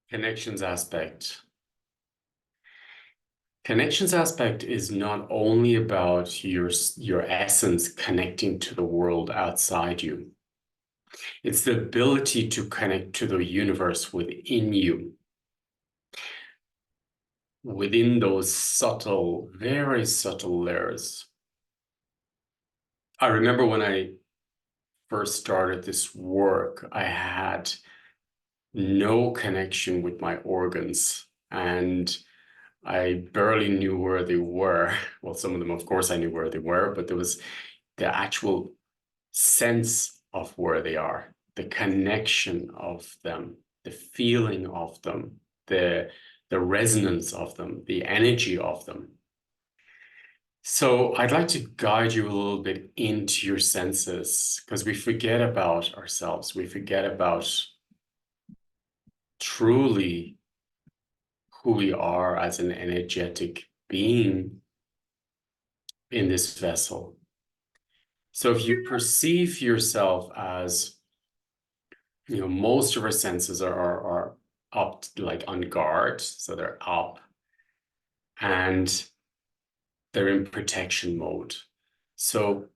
Connections aspect. Connections aspect is not only about your essence connecting to the world outside you. It's the ability to connect to the universe within you, within those subtle, very subtle layers. I remember when I first started this work, I had no connection with my organs, and I barely knew where they were. Well, some of them, of course, I knew where they were, but there was the actual sense of where they are, the connection of them, the feeling of them, the resonance of them, the energy of them. So I'd like to guide you a little bit into your senses because we forget about ourselves. We forget about truly who we are as an energetic being in this vessel. So if you perceive yourself as, most of our senses are up, like on guard, so they're up and they're in protection mode. So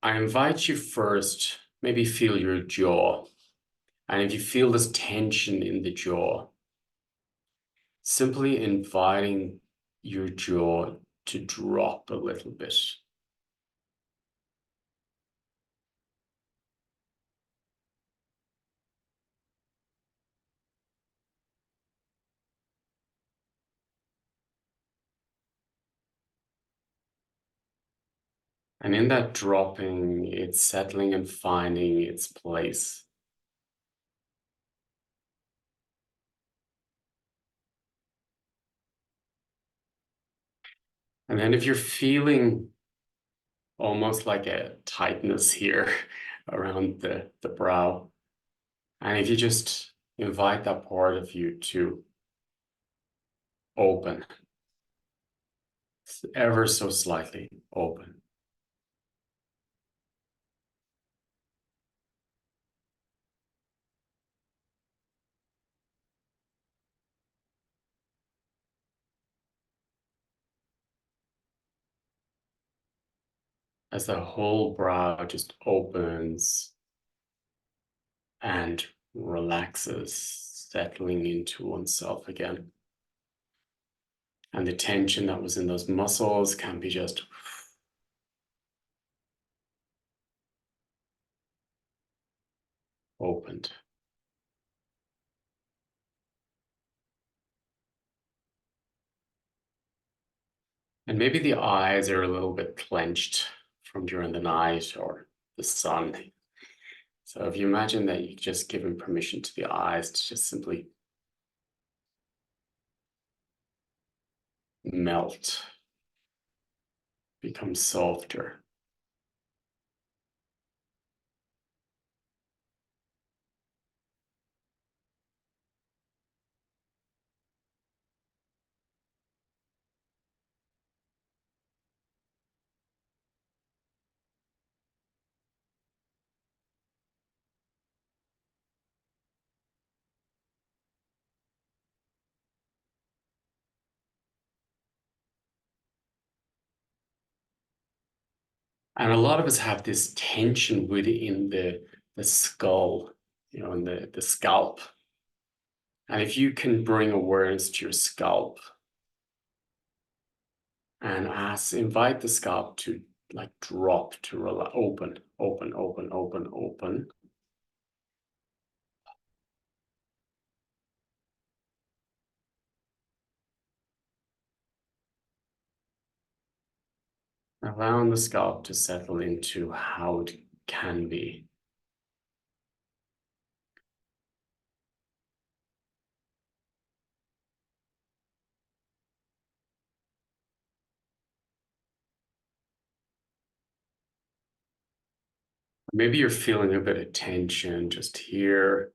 I invite you first, maybe feel your jaw. And if you feel this tension in the jaw, simply inviting your jaw to drop a little bit. And in that dropping, it's settling and finding its place. And then if you're feeling almost like a tightness here around the brow, and if you just invite that part of you to open, ever so slightly open. As the whole brow just opens and relaxes, settling into oneself again. And the tension that was in those muscles can be just opened. And maybe the eyes are a little bit clenched from during the night or the sun. So if you imagine that you've just given permission to the eyes to just simply melt, become softer. And a lot of us have this tension within the skull, in the scalp. And if you can bring awareness to your scalp and invite the scalp to like drop, to open, open, open, open, open. Allowing the scalp to settle into how it can be. Maybe you're feeling a bit of tension just here.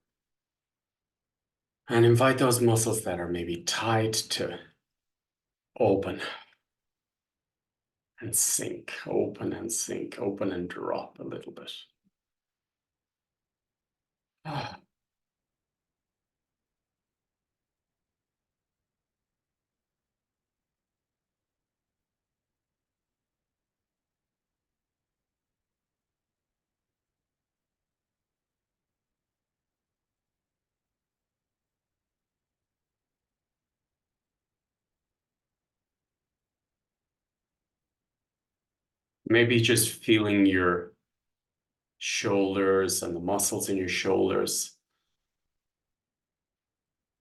And invite those muscles that are maybe tight to open and sink, open and sink, open and drop a little bit. Maybe just feeling your shoulders and the muscles in your shoulders,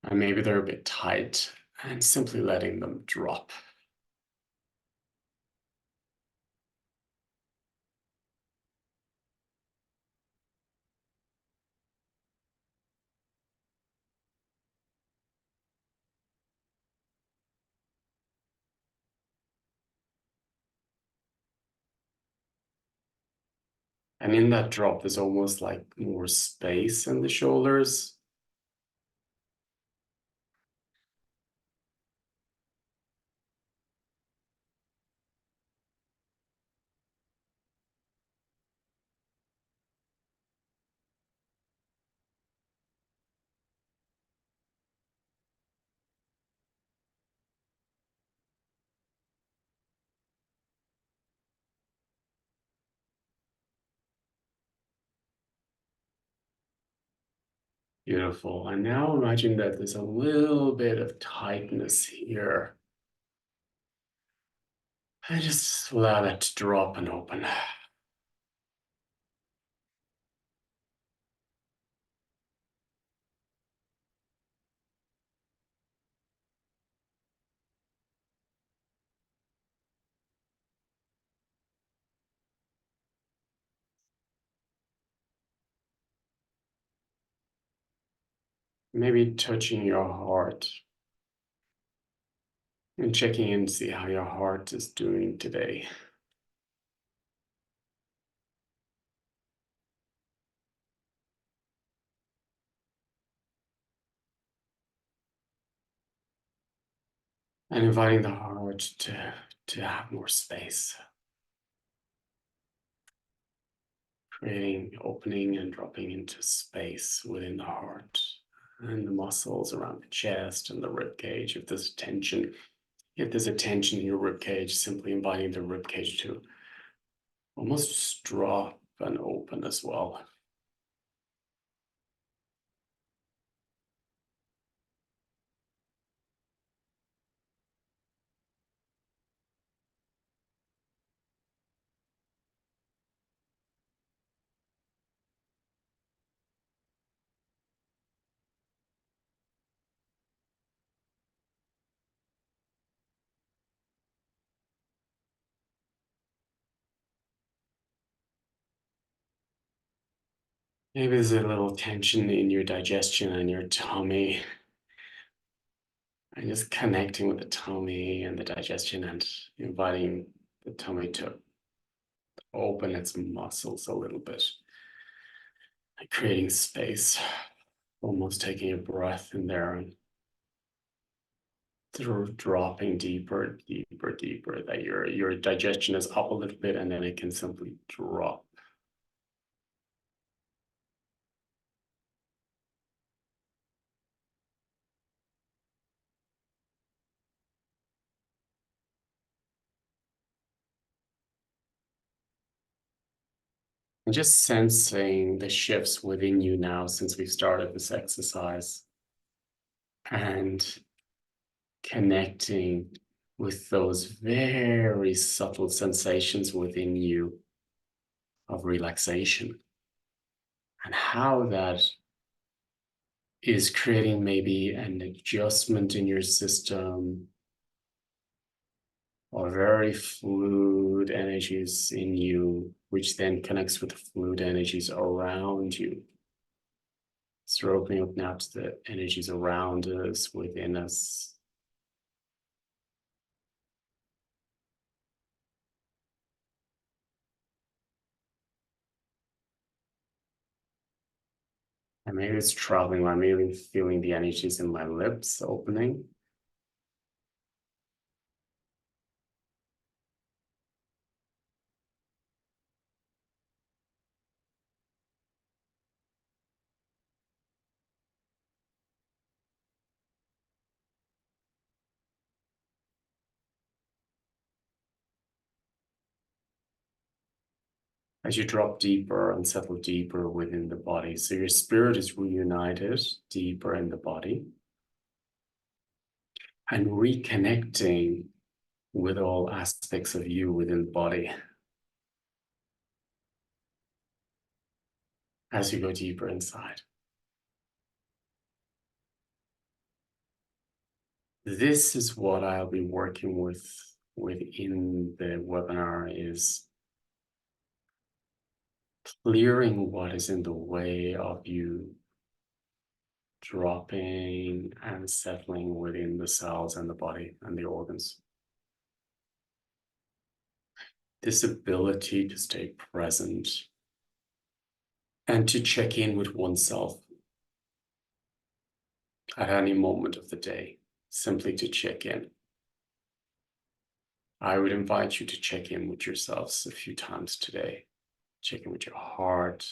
and maybe they're a bit tight, and simply letting them drop. And in that drop, there's almost like more space in the shoulders. Beautiful. And now imagine that there's a little bit of tightness here. And just allow that to drop and open. Maybe touching your heart and checking in to see how your heart is doing today. And inviting the heart to have more space, creating opening and dropping into space within the heart and the muscles around the chest and the rib cage. If there's a tension in your rib cage, simply inviting the rib cage to almost drop and open as well. Maybe there's a little tension in your digestion and your tummy, and just connecting with the tummy and the digestion and inviting the tummy to open its muscles a little bit, like creating space, almost taking a breath in there and sort of dropping deeper, deeper, deeper, that your digestion is up a little bit and then it can simply drop. And just sensing the shifts within you now since we've started this exercise and connecting with those very subtle sensations within you of relaxation and how that is creating maybe an adjustment in your system or very fluid energies in you, which then connects with the fluid energies around you. So we're opening up now to the energies around us, within us. And maybe it's traveling. I'm really feeling the energies in my lips opening. As you drop deeper and settle deeper within the body. So your spirit is reunited deeper in the body and reconnecting with all aspects of you within the body. as you go deeper inside. This is what I'll be working with within the webinar, is clearing what is in the way of you dropping and settling within the cells and the body and the organs. This ability to stay present and to check in with oneself at any moment of the day, simply to check in. I would invite you to check in with yourselves a few times today. Check in with your heart,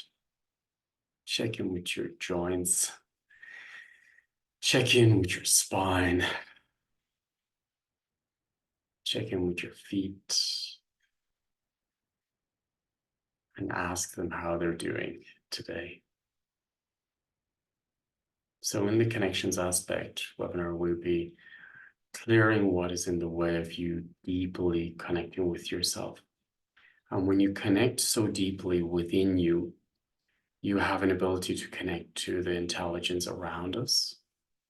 check in with your joints, check in with your spine, check in with your feet, and ask them how they're doing today. So in the connections aspect webinar, we'll be clearing what is in the way of you deeply connecting with yourself. And when you connect so deeply within you, you have an ability to connect to the intelligence around us,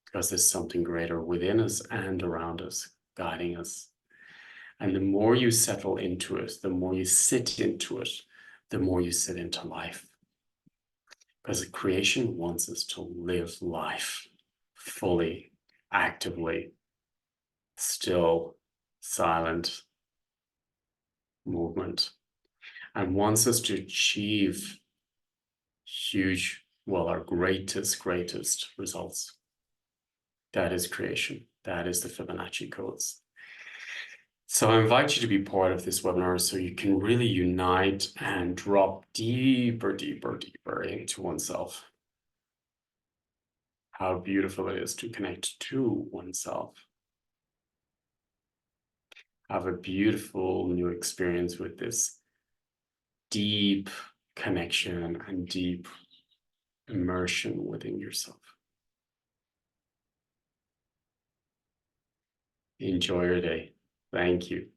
because there's something greater within us and around us, guiding us. And the more you settle into it, the more you sit into it, the more you sit into life. Because creation wants us to live life fully, actively, still, silent movement, and wants us to achieve huge, well, our greatest results. That is creation. That is the Fibonacci codes. So I invite you to be part of this webinar so you can really unite and drop deeper into oneself. How beautiful it is to connect to oneself. Have a beautiful new experience with this deep connection and deep immersion within yourself. Enjoy your day. Thank you.